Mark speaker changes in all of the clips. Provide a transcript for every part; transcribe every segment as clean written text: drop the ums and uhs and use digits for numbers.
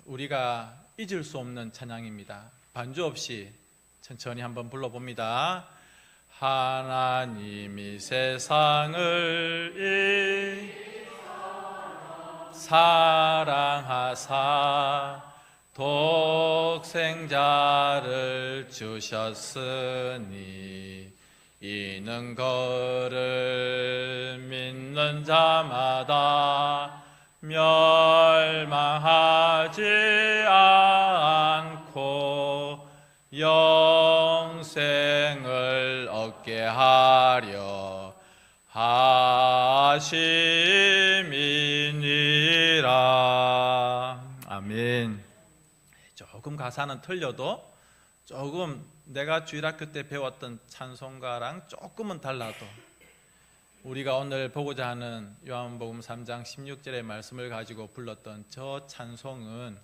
Speaker 1: 우리가 잊을 수 없는 찬양입니다. 반주 없이 천천히 한번 불러봅니다. 하나님이 세상을 사랑하사 독생자를 주셨으니 이는 그를 믿는 자마다 멸망하지 않고 영생을 얻게 하려 하심이니라. 아멘. 조금 가사는 틀려도 조금 내가 주일학교 때 배웠던 찬송가랑 조금은 달라도 우리가 오늘 보고자 하는 요한복음 3장 16절의 말씀을 가지고 불렀던 저 찬송은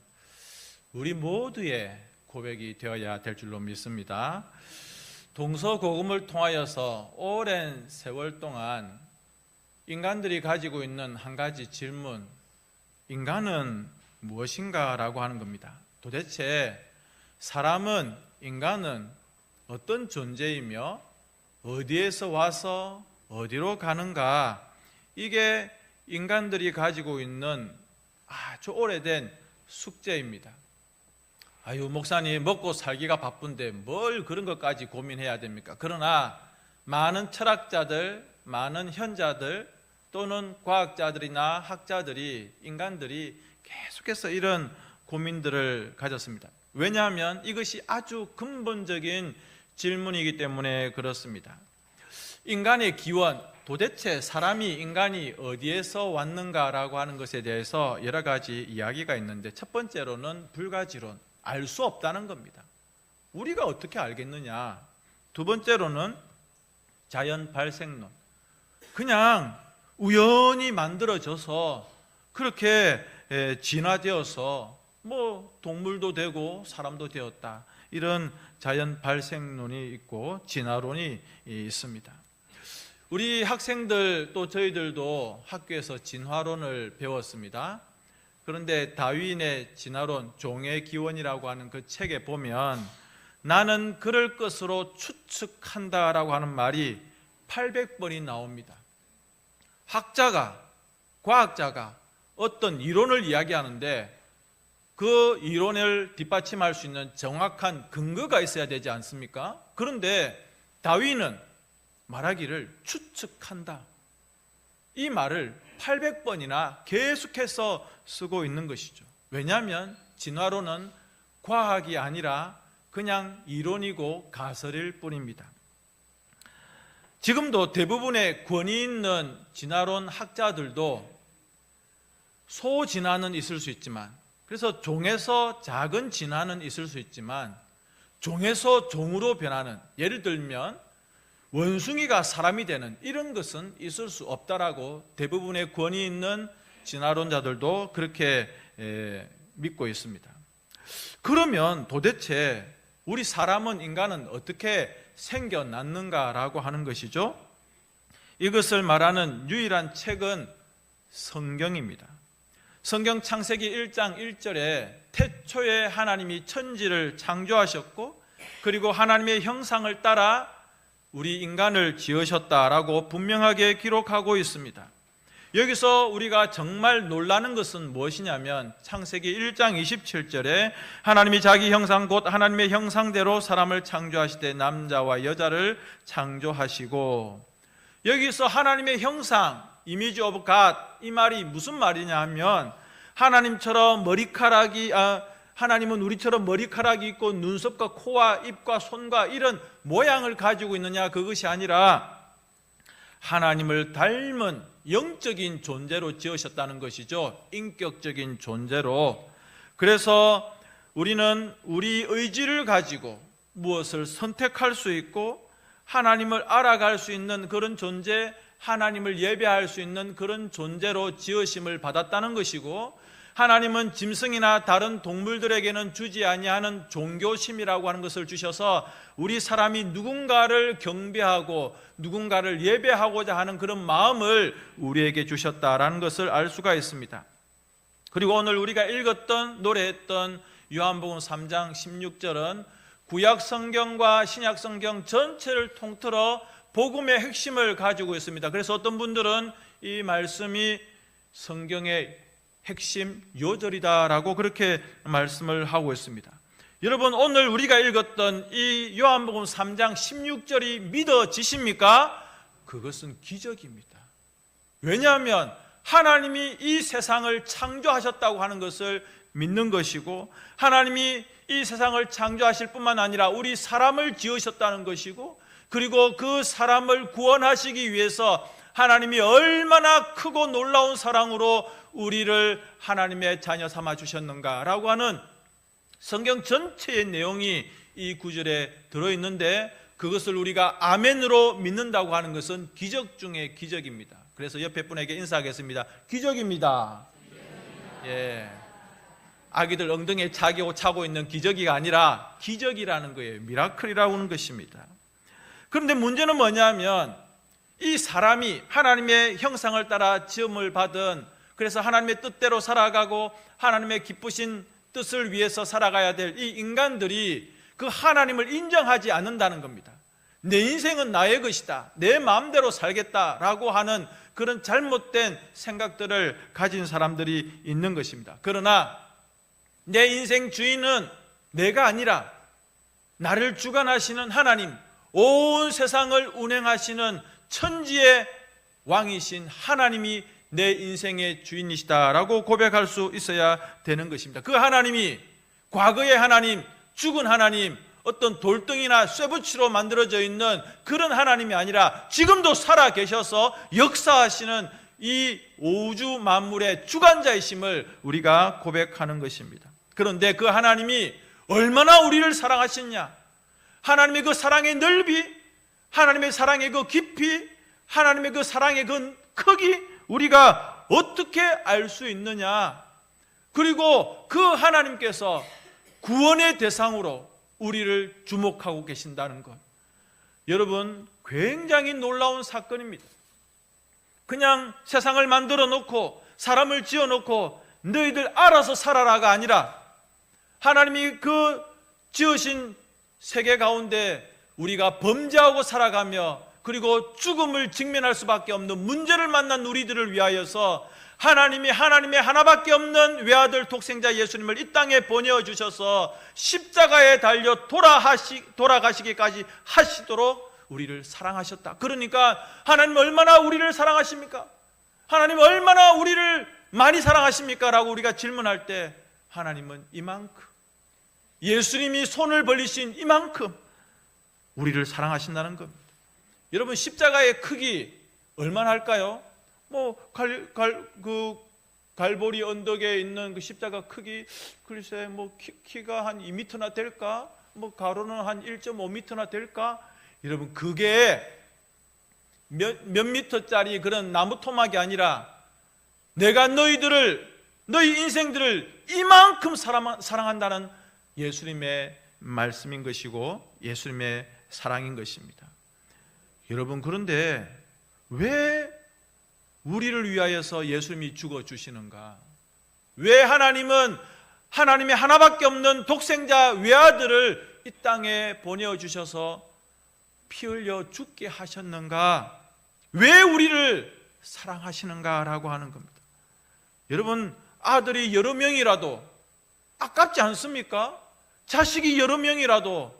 Speaker 1: 우리 모두의 고백이 되어야 될 줄로 믿습니다. 동서고금을 통하여서 오랜 세월 동안 인간들이 가지고 있는 한 가지 질문, 인간은 무엇인가 라고 하는 겁니다. 도대체 사람은, 인간은 어떤 존재이며 어디에서 와서 어디로 가는가, 이게 인간들이 가지고 있는 아주 오래된 숙제입니다. 아유, 목사님 먹고 살기가 바쁜데 뭘 그런 것까지 고민해야 됩니까? 그러나 많은 철학자들, 많은 현자들 또는 과학자들이나 학자들이, 인간들이 계속해서 이런 고민들을 가졌습니다. 왜냐하면 이것이 아주 근본적인 질문이기 때문에 그렇습니다. 인간의 기원, 도대체 사람이, 인간이 어디에서 왔는가라고 하는 것에 대해서 여러 가지 이야기가 있는데, 첫 번째로는 불가지론, 알 수 없다는 겁니다. 우리가 어떻게 알겠느냐. 두 번째로는 자연 발생론, 그냥 우연히 만들어져서 그렇게 진화되어서 뭐 동물도 되고 사람도 되었다, 이런 자연 발생론이 있고 진화론이 있습니다. 우리 학생들 또 저희들도 학교에서 진화론을 배웠습니다. 그런데 다윈의 진화론, 종의 기원이라고 하는 그 책에 보면 나는 그럴 것으로 추측한다라고 하는 말이 800번이 나옵니다. 학자가, 과학자가 어떤 이론을 이야기하는데 그 이론을 뒷받침할 수 있는 정확한 근거가 있어야 되지 않습니까? 그런데 다윈은 말하기를 추측한다, 이 말을 800번이나 계속해서 쓰고 있는 것이죠. 왜냐하면 진화론은 과학이 아니라 그냥 이론이고 가설일 뿐입니다. 지금도 대부분의 권위 있는 진화론 학자들도 소진화는 있을 수 있지만, 그래서 종에서 작은 진화는 있을 수 있지만 종에서 종으로 변하는, 예를 들면 원숭이가 사람이 되는 이런 것은 있을 수 없다라고 대부분의 권위 있는 진화론자들도 그렇게 믿고 있습니다. 그러면 도대체 우리 사람은, 인간은 어떻게 생겨났는가라고 하는 것이죠. 이것을 말하는 유일한 책은 성경입니다. 성경 창세기 1장 1절에 태초에 하나님이 천지를 창조하셨고 그리고 하나님의 형상을 따라 우리 인간을 지으셨다라고 분명하게 기록하고 있습니다. 여기서 우리가 정말 놀라는 것은 무엇이냐면 창세기 1장 27절에 하나님이 자기 형상 곧 하나님의 형상대로 사람을 창조하시되 남자와 여자를 창조하시고, 여기서 하나님의 형상, 이미지 오브 갓, 이 말이 무슨 말이냐 하면 하나님처럼 하나님은 우리처럼 머리카락이 있고 눈썹과 코와 입과 손과 이런 모양을 가지고 있느냐, 그것이 아니라 하나님을 닮은 영적인 존재로 지으셨다는 것이죠. 인격적인 존재로. 그래서 우리는 우리 의지를 가지고 무엇을 선택할 수 있고 하나님을 알아갈 수 있는 그런 존재, 하나님을 예배할 수 있는 그런 존재로 지으심을 받았다는 것이고, 하나님은 짐승이나 다른 동물들에게는 주지 아니하는 종교심이라고 하는 것을 주셔서 우리 사람이 누군가를 경배하고 누군가를 예배하고자 하는 그런 마음을 우리에게 주셨다라는 것을 알 수가 있습니다. 그리고 오늘 우리가 읽었던 노래했던 요한복음 3장 16절은 구약 성경과 신약 성경 전체를 통틀어 복음의 핵심을 가지고 있습니다. 그래서 어떤 분들은 이 말씀이 성경의 핵심 요절이다라고 그렇게 말씀을 하고 있습니다. 여러분, 오늘 우리가 읽었던 이 요한복음 3장 16절이 믿어지십니까? 그것은 기적입니다. 왜냐하면 하나님이 이 세상을 창조하셨다고 하는 것을 믿는 것이고, 하나님이 이 세상을 창조하실 뿐만 아니라 우리 사람을 지으셨다는 것이고, 그리고 그 사람을 구원하시기 위해서 하나님이 얼마나 크고 놀라운 사랑으로 우리를 하나님의 자녀 삼아 주셨는가라고 하는 성경 전체의 내용이 이 구절에 들어있는데, 그것을 우리가 아멘으로 믿는다고 하는 것은 기적 중에 기적입니다. 그래서 옆에 분에게 인사하겠습니다. 기적입니다. 예. 아기들 엉덩이에 차고 있는 기저귀가 아니라 기적이라는 거예요. 미라클이라고 하는 것입니다. 그런데 문제는 뭐냐면, 이 사람이 하나님의 형상을 따라 지음을 받은, 그래서 하나님의 뜻대로 살아가고 하나님의 기쁘신 뜻을 위해서 살아가야 될 이 인간들이 그 하나님을 인정하지 않는다는 겁니다. 내 인생은 나의 것이다, 내 마음대로 살겠다라고 하는 그런 잘못된 생각들을 가진 사람들이 있는 것입니다. 그러나 내 인생 주인은 내가 아니라 나를 주관하시는 하나님, 온 세상을 운행하시는 천지의 왕이신 하나님이 내 인생의 주인이시다라고 고백할 수 있어야 되는 것입니다. 그 하나님이 과거의 하나님, 죽은 하나님, 어떤 돌덩이나 쇠붙이로 만들어져 있는 그런 하나님이 아니라 지금도 살아 계셔서 역사하시는 이 우주 만물의 주관자이심을 우리가 고백하는 것입니다. 그런데 그 하나님이 얼마나 우리를 사랑하시냐, 하나님의 그 사랑의 넓이, 하나님의 사랑의 그 깊이, 하나님의 그 사랑의 그 크기, 우리가 어떻게 알 수 있느냐. 그리고 그 하나님께서 구원의 대상으로 우리를 주목하고 계신다는 것, 여러분, 굉장히 놀라운 사건입니다. 그냥 세상을 만들어 놓고 사람을 지어 놓고 너희들 알아서 살아라가 아니라, 하나님이 그 지으신 세계 가운데 우리가 범죄하고 살아가며 그리고 죽음을 직면할 수밖에 없는 문제를 만난 우리들을 위하여서 하나님이 하나님의 하나밖에 없는 외아들 독생자 예수님을 이 땅에 보내주셔서 십자가에 달려 돌아가시기까지 하시도록 우리를 사랑하셨다. 그러니까 하나님 얼마나 우리를 사랑하십니까? 하나님 얼마나 우리를 많이 사랑하십니까? 라고 우리가 질문할 때 하나님은 이만큼, 예수님이 손을 벌리신 이만큼 우리를 사랑하신다는 겁니다. 여러분, 십자가의 크기 얼마나 할까요? 갈보리 언덕에 있는 그 십자가 크기, 글쎄 키가 한 2m나 될까? 가로는 한 1.5m나 될까? 여러분, 그게 몇 미터짜리 그런 나무 토막이 아니라 내가 너희 인생들을 이만큼 사랑한다는 예수님의 말씀인 것이고 예수님의 사랑인 것입니다. 여러분, 그런데 왜 우리를 위하여서 예수님이 죽어주시는가? 왜 하나님은 하나님의 하나밖에 없는 독생자 외아들을 이 땅에 보내주셔서 피 흘려 죽게 하셨는가? 왜 우리를 사랑하시는가라고 하는 겁니다. 여러분, 아들이 여러 명이라도 아깝지 않습니까? 자식이 여러 명이라도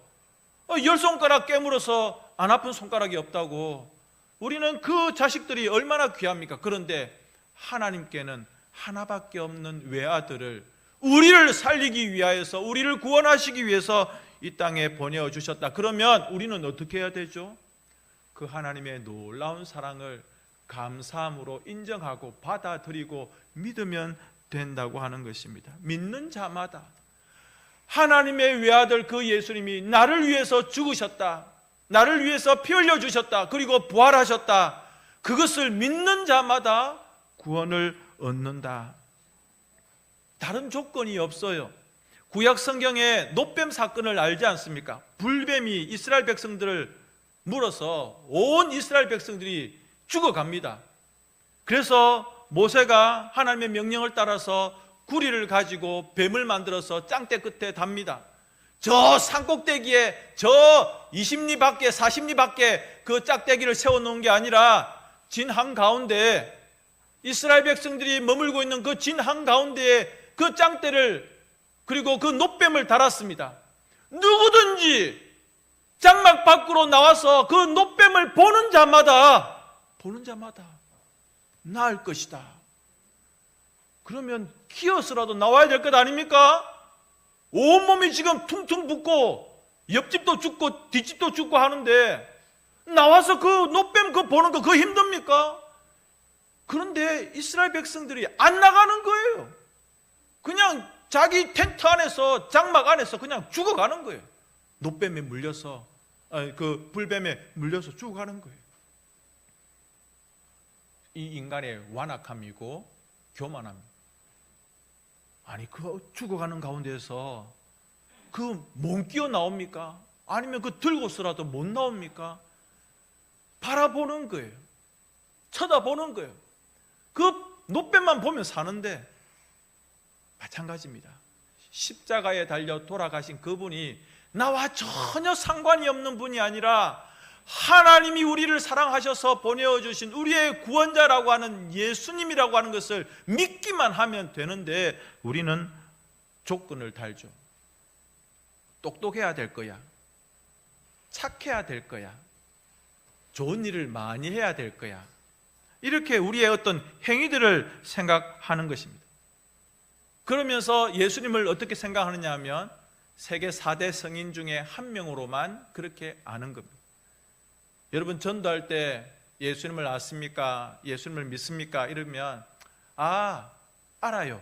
Speaker 1: 10손가락 깨물어서 안 아픈 손가락이 없다고. 우리는 그 자식들이 얼마나 귀합니까? 그런데 하나님께는 하나밖에 없는 외아들을 우리를 살리기 위하여서, 우리를 구원하시기 위해서 이 땅에 보내주셨다. 그러면 우리는 어떻게 해야 되죠? 그 하나님의 놀라운 사랑을 감사함으로 인정하고 받아들이고 믿으면 된다고 하는 것입니다. 믿는 자마다 하나님의 외아들 그 예수님이 나를 위해서 죽으셨다, 나를 위해서 피 흘려주셨다, 그리고 부활하셨다, 그것을 믿는 자마다 구원을 얻는다. 다른 조건이 없어요. 구약 성경에 놋뱀 사건을 알지 않습니까? 불뱀이 이스라엘 백성들을 물어서 온 이스라엘 백성들이 죽어갑니다. 그래서 모세가 하나님의 명령을 따라서 구리를 가지고 뱀을 만들어서 짱대 끝에 답니다. 저 산꼭대기에 저 20리 밖에 40리 밖에 그 짝대기를 세워놓은 게 아니라 진 한가운데, 이스라엘 백성들이 머물고 있는 그 진 한가운데에 그 짱대를, 그리고 그 놋뱀을 달았습니다. 누구든지 장막 밖으로 나와서 그 놋뱀을 보는 자마다 나을 것이다. 그러면 기어서라도 나와야 될 것 아닙니까? 온몸이 지금 퉁퉁 붓고 옆집도 죽고 뒷집도 죽고 하는데 나와서 그 놋뱀 그 보는 거 그거 힘듭니까? 그런데 이스라엘 백성들이 안 나가는 거예요. 그냥 자기 텐트 안에서, 장막 안에서 그냥 죽어가는 거예요. 놋뱀에 물려서, 그 불뱀에 물려서 죽어가는 거예요. 이 인간의 완악함이고 교만함입니다. 아니, 그 죽어가는 가운데에서 그 못 끼어 나옵니까? 아니면 그 들고서라도 못 나옵니까? 바라보는 거예요. 쳐다보는 거예요. 그 놋뱀만 보면 사는데 마찬가지입니다. 십자가에 달려 돌아가신 그분이 나와 전혀 상관이 없는 분이 아니라 하나님이 우리를 사랑하셔서 보내어주신 우리의 구원자라고 하는 예수님이라고 하는 것을 믿기만 하면 되는데, 우리는 조건을 달죠. 똑똑해야 될 거야, 착해야 될 거야, 좋은 일을 많이 해야 될 거야, 이렇게 우리의 어떤 행위들을 생각하는 것입니다. 그러면서 예수님을 어떻게 생각하느냐 하면 세계 4대 성인 중에 한 명으로만 그렇게 아는 겁니다. 여러분, 전도할 때 예수님을 아십니까? 예수님을 믿습니까? 이러면 알아요.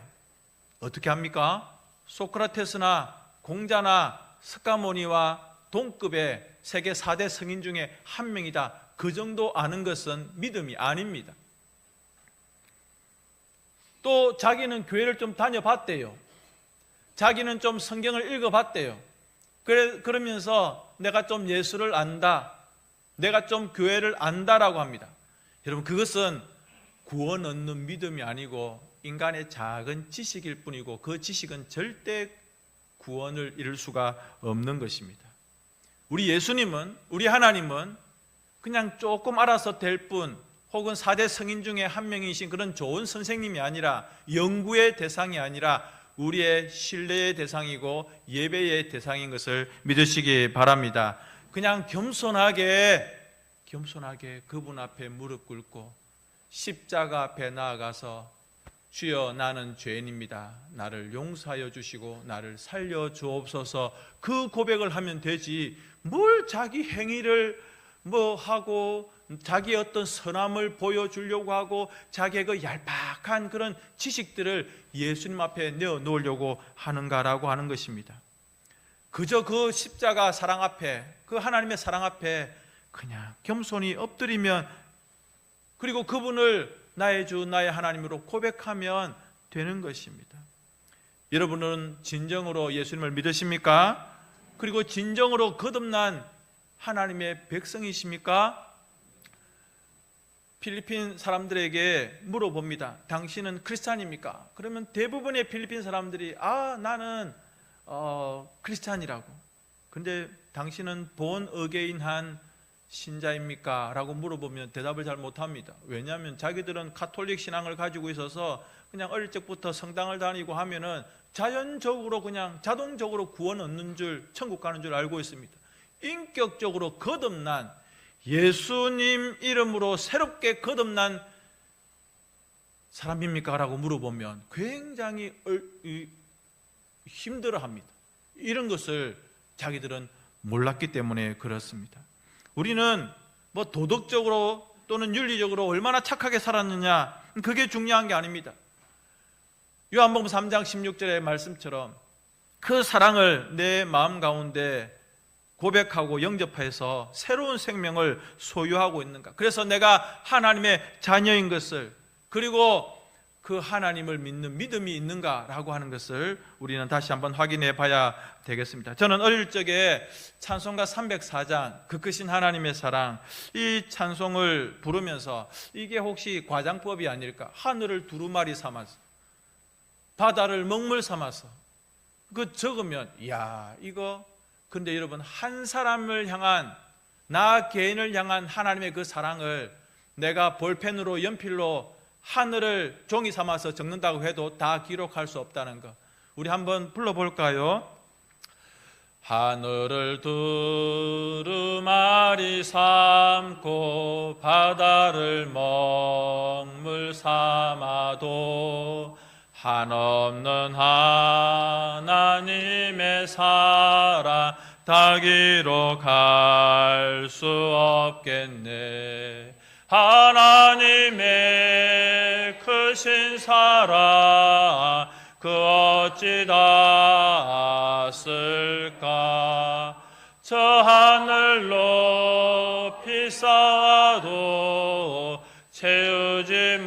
Speaker 1: 어떻게 합니까? 소크라테스나 공자나 스카모니와 동급의 세계 4대 성인 중에 한 명이다. 그 정도 아는 것은 믿음이 아닙니다. 또 자기는 교회를 좀 다녀봤대요. 자기는 좀 성경을 읽어봤대요. 그러면서 내가 좀 예수를 안다, 내가 좀 교회를 안다라고 합니다. 여러분, 그것은 구원 얻는 믿음이 아니고 인간의 작은 지식일 뿐이고, 그 지식은 절대 구원을 이룰 수가 없는 것입니다. 우리 예수님은, 우리 하나님은 그냥 조금 알아서 될 뿐, 혹은 4대 성인 중에 한 명이신 그런 좋은 선생님이 아니라, 연구의 대상이 아니라 우리의 신뢰의 대상이고 예배의 대상인 것을 믿으시기 바랍니다. 그냥 겸손하게 그분 앞에 무릎 꿇고 십자가 앞에 나아가서 주여, 나는 죄인입니다. 나를 용서하여 주시고 나를 살려 주옵소서, 그 고백을 하면 되지, 뭘 자기 행위를 뭐 하고 자기의 어떤 선함을 보여주려고 하고 자기의 그 얄팍한 그런 지식들을 예수님 앞에 내어놓으려고 하는가라고 하는 것입니다. 그저 그 십자가 사랑 앞에, 그 하나님의 사랑 앞에 그냥 겸손히 엎드리면, 그리고 그분을 나의 주 나의 하나님으로 고백하면 되는 것입니다. 여러분은 진정으로 예수님을 믿으십니까? 그리고 진정으로 거듭난 하나님의 백성이십니까? 필리핀 사람들에게 물어봅니다. 당신은 크리스찬입니까? 그러면 대부분의 필리핀 사람들이 나는 크리스찬이라고. 근데 당신은 본 어게인한 신자입니까? 라고 물어보면 대답을 잘 못합니다. 왜냐하면 자기들은 가톨릭 신앙을 가지고 있어서 그냥 어릴 적부터 성당을 다니고 하면은 자연적으로 그냥 자동적으로 구원 얻는 줄, 천국 가는 줄 알고 있습니다. 인격적으로 거듭난, 예수님 이름으로 새롭게 거듭난 사람입니까? 라고 물어보면 굉장히 힘들어합니다. 이런 것을 자기들은 몰랐기 때문에 그렇습니다. 우리는 뭐 도덕적으로 또는 윤리적으로 얼마나 착하게 살았느냐, 그게 중요한 게 아닙니다. 요한복음 3장 16절의 말씀처럼 그 사랑을 내 마음 가운데 고백하고 영접해서 새로운 생명을 소유하고 있는가, 그래서 내가 하나님의 자녀인 것을, 그리고 그 하나님을 믿는 믿음이 있는가라고 하는 것을 우리는 다시 한번 확인해 봐야 되겠습니다. 저는 어릴 적에 찬송가 304장 그 크신 하나님의 사랑, 이 찬송을 부르면서 이게 혹시 과장법이 아닐까, 하늘을 두루마리 삼아서 바다를 먹물 삼아서 그 적으면 이야 이거 근데 여러분 한 사람을 향한 나 개인을 향한 하나님의 그 사랑을 내가 볼펜으로 연필로 하늘을 종이 삼아서 적는다고 해도 다 기록할 수 없다는 거 우리 한번 불러볼까요? 하늘을 두루마리 삼고 바다를 먹물 삼아도 한없는 하나님의 사랑 닿기로 갈 수 없겠네. 하나님의 크신 사랑 그 어찌 닿았을까. 저 하늘 높이 쌓아도 채우지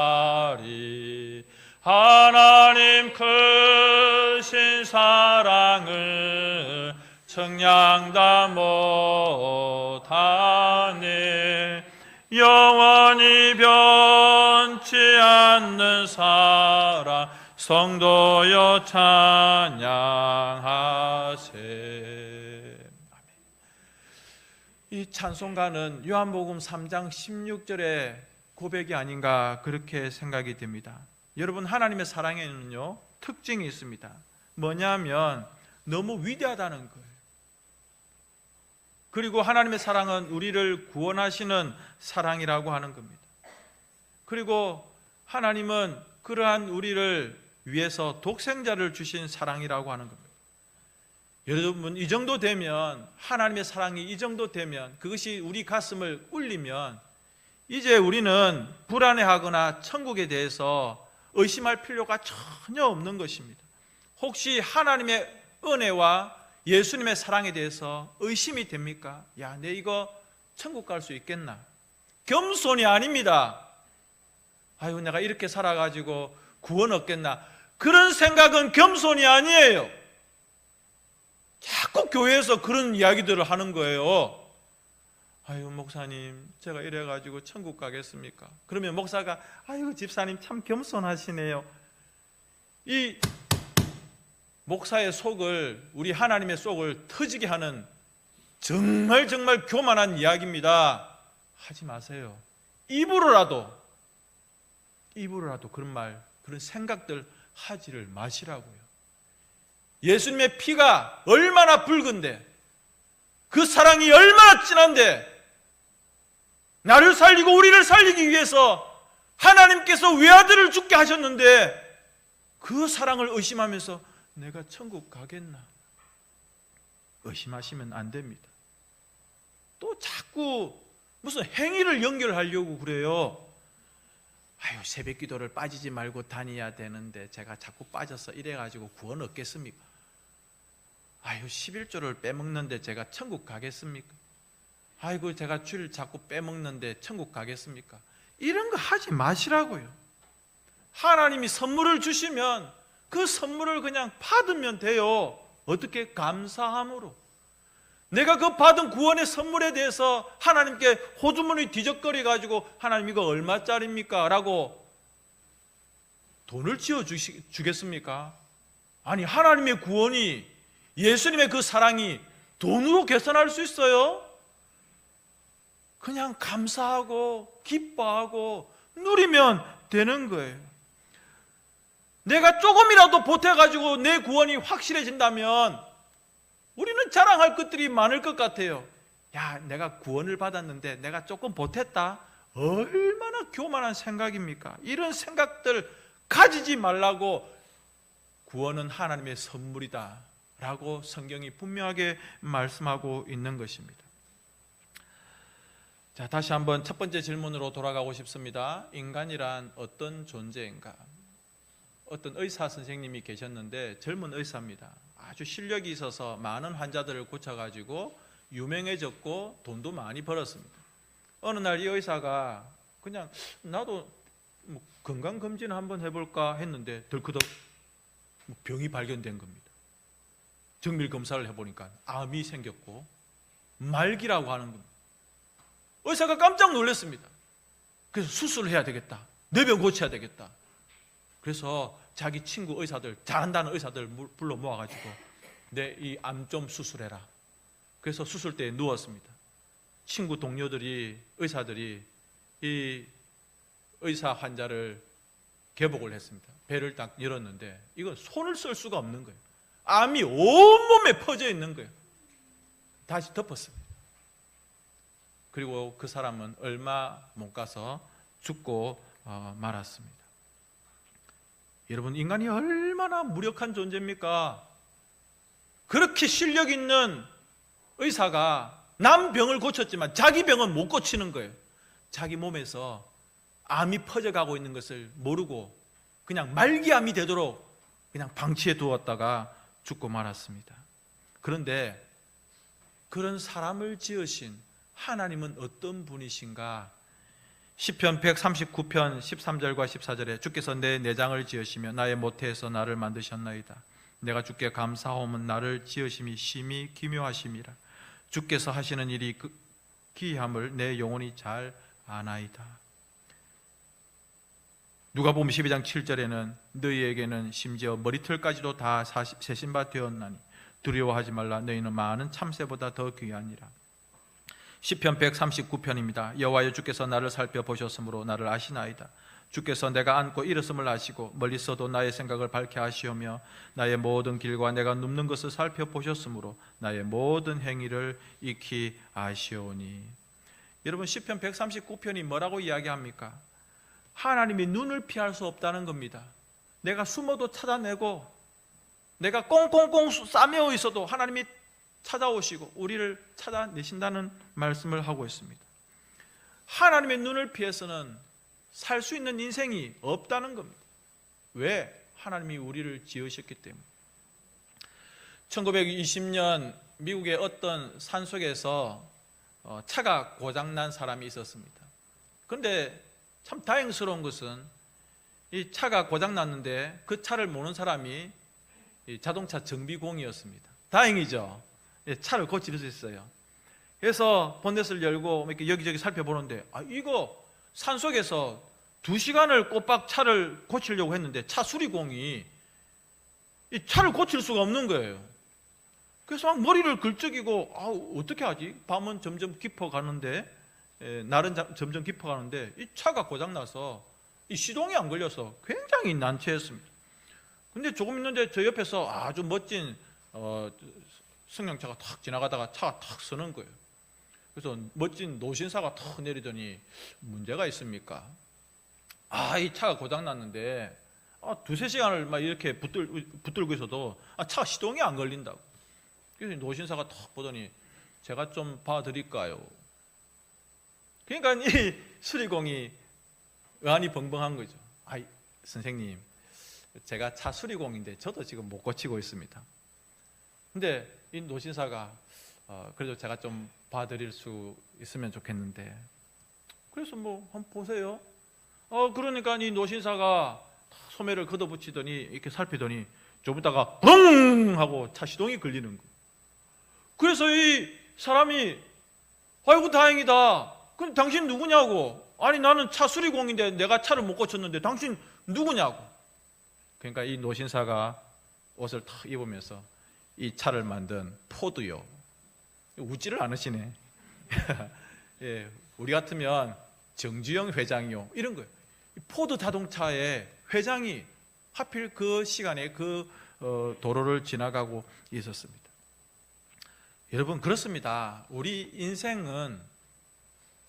Speaker 1: 못하리. 하나님 크신 사랑을 청량 다 못하네. 영원히 변치 않는 사랑 성도여 찬양하세. 이 찬송가는 요한복음 3장 16절의 고백이 아닌가 그렇게 생각이 됩니다. 여러분 하나님의 사랑에는요 특징이 있습니다. 뭐냐면 너무 위대하다는 거예요. 그리고 하나님의 사랑은 우리를 구원하시는 사랑이라고 하는 겁니다. 그리고 하나님은 그러한 우리를 위해서 독생자를 주신 사랑이라고 하는 겁니다. 여러분 이 정도 되면 하나님의 사랑이 이 정도 되면 그것이 우리 가슴을 울리면 이제 우리는 불안해하거나 천국에 대해서 의심할 필요가 전혀 없는 것입니다. 혹시 하나님의 은혜와 예수님의 사랑에 대해서 의심이 됩니까? 야, 내 이거 천국 갈 수 있겠나? 겸손이 아닙니다. 아유, 내가 이렇게 살아가지고 구원 얻겠나? 그런 생각은 겸손이 아니에요. 자꾸 교회에서 그런 이야기들을 하는 거예요. 아유, 목사님, 제가 이래가지고 천국 가겠습니까? 그러면 목사가, 아유, 집사님 참 겸손하시네요. 이 목사의 속을, 우리 하나님의 속을 터지게 하는 정말 교만한 이야기입니다. 하지 마세요. 입으로라도 그런 말, 그런 생각들 하지를 마시라고요. 예수님의 피가 얼마나 붉은데, 그 사랑이 얼마나 진한데, 나를 살리고 우리를 살리기 위해서 하나님께서 외아들을 죽게 하셨는데 그 사랑을 의심하면서 내가 천국 가겠나? 의심하시면 안 됩니다. 또 자꾸 무슨 행위를 연결하려고 그래요. 아유, 새벽 기도를 빠지지 말고 다녀야 되는데 제가 자꾸 빠져서 이래가지고 구원 얻겠습니까? 아유, 11조를 빼먹는데 제가 천국 가겠습니까? 아이고, 제가 주일 자꾸 빼먹는데 천국 가겠습니까? 이런 거 하지 마시라고요. 하나님이 선물을 주시면 그 선물을 그냥 받으면 돼요. 어떻게? 감사함으로. 내가 그 받은 구원의 선물에 대해서 하나님께 호주머니 뒤적거려가지고 하나님 이거 얼마짜리입니까? 라고 돈을 지어주겠습니까? 아니, 하나님의 구원이, 예수님의 그 사랑이 돈으로 계산할 수 있어요? 그냥 감사하고 기뻐하고 누리면 되는 거예요. 내가 조금이라도 보태가지고 내 구원이 확실해진다면 우리는 자랑할 것들이 많을 것 같아요. 야, 내가 구원을 받았는데 내가 조금 보탰다? 얼마나 교만한 생각입니까? 이런 생각들 가지지 말라고. 구원은 하나님의 선물이다 라고 성경이 분명하게 말씀하고 있는 것입니다. 자, 다시 한번 첫 번째 질문으로 돌아가고 싶습니다. 인간이란 어떤 존재인가? 어떤 의사 선생님이 계셨는데 젊은 의사입니다. 아주 실력이 있어서 많은 환자들을 고쳐가지고 유명해졌고 돈도 많이 벌었습니다. 어느 날 이 의사가 그냥 나도 건강검진 한번 해볼까 했는데 덜커덕 병이 발견된 겁니다. 정밀검사를 해보니까 암이 생겼고 말기라고 하는 겁니다. 의사가 깜짝 놀랐습니다. 그래서 수술을 해야 되겠다. 내 병 고쳐야 되겠다. 그래서 자기 친구 의사들, 잘한다는 의사들 불러 모아가지고 내 이 암 좀 수술해라. 그래서 수술대에 누웠습니다. 친구 동료들이, 의사들이 이 의사 환자를 개복을 했습니다. 배를 딱 열었는데 이건 손을 쓸 수가 없는 거예요. 암이 온몸에 퍼져 있는 거예요. 다시 덮었습니다. 그리고 그 사람은 얼마 못 가서 죽고 말았습니다. 여러분, 인간이 얼마나 무력한 존재입니까? 그렇게 실력 있는 의사가 남 병을 고쳤지만 자기 병은 못 고치는 거예요. 자기 몸에서 암이 퍼져가고 있는 것을 모르고 그냥 말기암이 되도록 그냥 방치해 두었다가 죽고 말았습니다. 그런데 그런 사람을 지으신 하나님은 어떤 분이신가? 시편 139편 13절과 14절에 주께서 내 내장을 지으시며 나의 모태에서 나를 만드셨나이다. 내가 주께 감사하오면 나를 지으심이 심히 기묘하심이라. 주께서 하시는 일이 기이함을 내 영혼이 잘 아나이다. 누가복음 12장 7절에는 너희에게는 심지어 머리털까지도 다 세신 바 되었나니 두려워하지 말라. 너희는 많은 참새보다 더 귀하니라. 시편 139편입니다. 여호와여, 주께서 나를 살펴보셨으므로 나를 아시나이다. 주께서 내가 앉고 일었음을 아시고 멀리서도 나의 생각을 밝게 하시오며 나의 모든 길과 내가 눕는 것을 살펴보셨으므로 나의 모든 행위를 익히 아시오니. 여러분, 시편 139편이 뭐라고 이야기합니까? 하나님이 눈을 피할 수 없다는 겁니다. 내가 숨어도 찾아내고 내가 꽁꽁꽁 싸매어 있어도 하나님이 찾아오시고 우리를 찾아내신다는 말씀을 하고 있습니다. 하나님의 눈을 피해서는 살 수 있는 인생이 없다는 겁니다. 왜? 하나님이 우리를 지으셨기 때문에. 1920년 미국의 어떤 산속에서 차가 고장난 사람이 있었습니다. 그런데 참 다행스러운 것은 이 차가 고장났는데 그 차를 모는 사람이 자동차 정비공이었습니다. 다행이죠. 차를 고칠 수 있어요. 그래서 본넷을 열고 이렇게 여기저기 살펴보는데 이거 산속에서 2시간을 꼬박 차를 고치려고 했는데 차 수리공이 이 차를 고칠 수가 없는 거예요. 그래서 막 머리를 긁적이고 어떻게 하지? 밤은 점점 깊어가는데 날은 점점 깊어가는데 이 차가 고장나서 이 시동이 안 걸려서 굉장히 난처했습니다. 근데 조금 있는데 저 옆에서 아주 멋진 승용차가 탁 지나가다가 차가 탁 서는 거예요. 그래서 멋진 노신사가 탁 내리더니 문제가 있습니까? 이 차가 고장났는데 2-3시간을 막 이렇게 붙들고 있어도 차가 시동이 안 걸린다고. 그래서 노신사가 탁 보더니 제가 좀 봐드릴까요? 그러니까 이 수리공이 의안이 벙벙한 거죠. 선생님, 제가 차 수리공인데 저도 지금 못 고치고 있습니다. 근데 이 노신사가 그래도 제가 좀 봐드릴 수 있으면 좋겠는데, 그래서 한번 보세요. 그러니까 이 노신사가 소매를 걷어붙이더니 이렇게 살피더니 좀 있다가 붕 하고 차 시동이 걸리는 거예요. 그래서 이 사람이 아이고 다행이다. 그럼 당신 누구냐고. 아니 나는 차 수리공인데 내가 차를 못 고쳤는데 당신 누구냐고. 그러니까 이 노신사가 옷을 탁 입으면서 이 차를 만든 포드요. 웃지를 않으시네. 예, 우리 같으면 정주영 회장이요 이런 거예요. 포드 자동차의 회장이 하필 그 시간에 그 도로를 지나가고 있었습니다. 여러분, 그렇습니다. 우리 인생은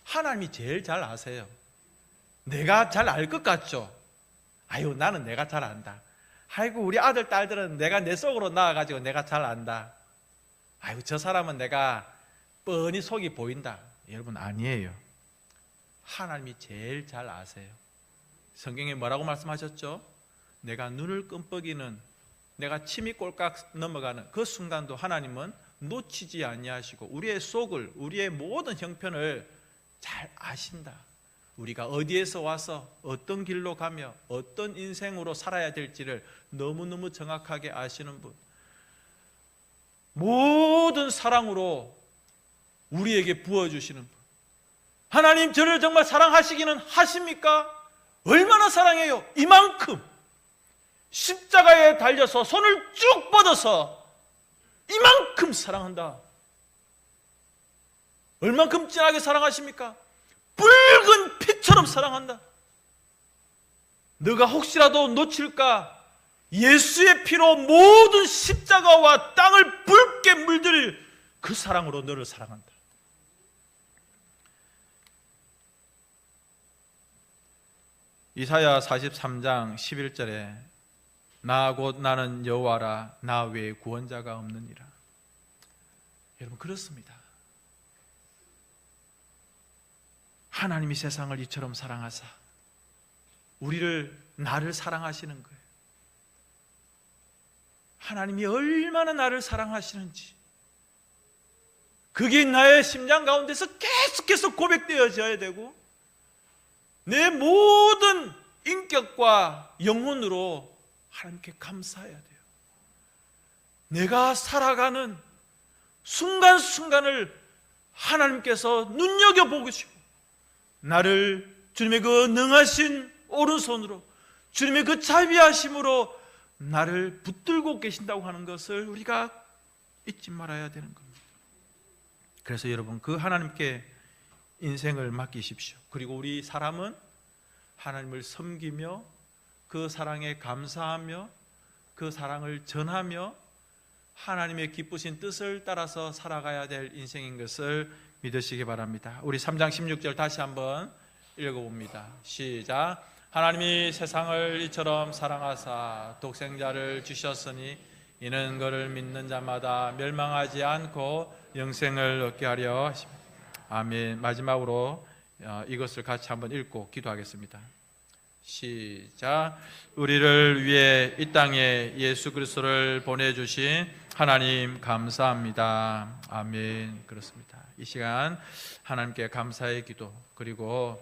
Speaker 1: 하나님이 제일 잘 아세요. 내가 잘 알 것 같죠? 나는 내가 잘 안다. 아이고 우리 아들 딸들은 내가 내 속으로 나와가지고 내가 잘 안다. 저 사람은 내가 뻔히 속이 보인다. 여러분, 아니에요. 하나님이 제일 잘 아세요. 성경에 뭐라고 말씀하셨죠? 내가 눈을 끔뻑이는, 내가 침이 꼴깍 넘어가는 그 순간도 하나님은 놓치지 아니하시고 우리의 속을, 우리의 모든 형편을 잘 아신다. 우리가 어디에서 와서 어떤 길로 가며 어떤 인생으로 살아야 될지를 너무너무 정확하게 아시는 분, 모든 사랑으로 우리에게 부어주시는 분. 하나님 저를 정말 사랑하시기는 하십니까? 얼마나 사랑해요? 이만큼. 십자가에 달려서 손을 쭉 뻗어서 이만큼 사랑한다. 얼만큼 진하게 사랑하십니까? 붉은 피처럼 사랑한다. 너가 혹시라도 놓칠까 예수의 피로 모든 십자가와 땅을 붉게 물들일 그 사랑으로 너를 사랑한다. 이사야 43장 11절에 나 곧 나는 여호와라 나 외에 구원자가 없느니라. 여러분 그렇습니다. 하나님이 세상을 이처럼 사랑하사 나를 사랑하시는 거예요. 하나님이 얼마나 나를 사랑하시는지 그게 나의 심장 가운데서 계속해서 고백되어져야 되고 내 모든 인격과 영혼으로 하나님께 감사해야 돼요. 내가 살아가는 순간순간을 하나님께서 눈여겨보시고 나를 주님의 그 능하신 오른손으로 주님의 그 자비하심으로 나를 붙들고 계신다고 하는 것을 우리가 잊지 말아야 되는 겁니다. 그래서 여러분 그 하나님께 인생을 맡기십시오. 그리고 우리 사람은 하나님을 섬기며 그 사랑에 감사하며 그 사랑을 전하며 하나님의 기쁘신 뜻을 따라서 살아가야 될 인생인 것을 믿으시기 바랍니다. 우리 3장 16절 다시 한번 읽어봅니다. 시작. 하나님이 세상을 이처럼 사랑하사 독생자를 주셨으니 이는 그를 믿는 자마다 멸망하지 않고 영생을 얻게 하려 하십니다. 아멘. 마지막으로 이것을 같이 한번 읽고 기도하겠습니다. 시작. 우리를 위해 이 땅에 예수 그리스도를 보내주신 하나님 감사합니다. 아멘. 그렇습니다. 이 시간 하나님께 감사의 기도 그리고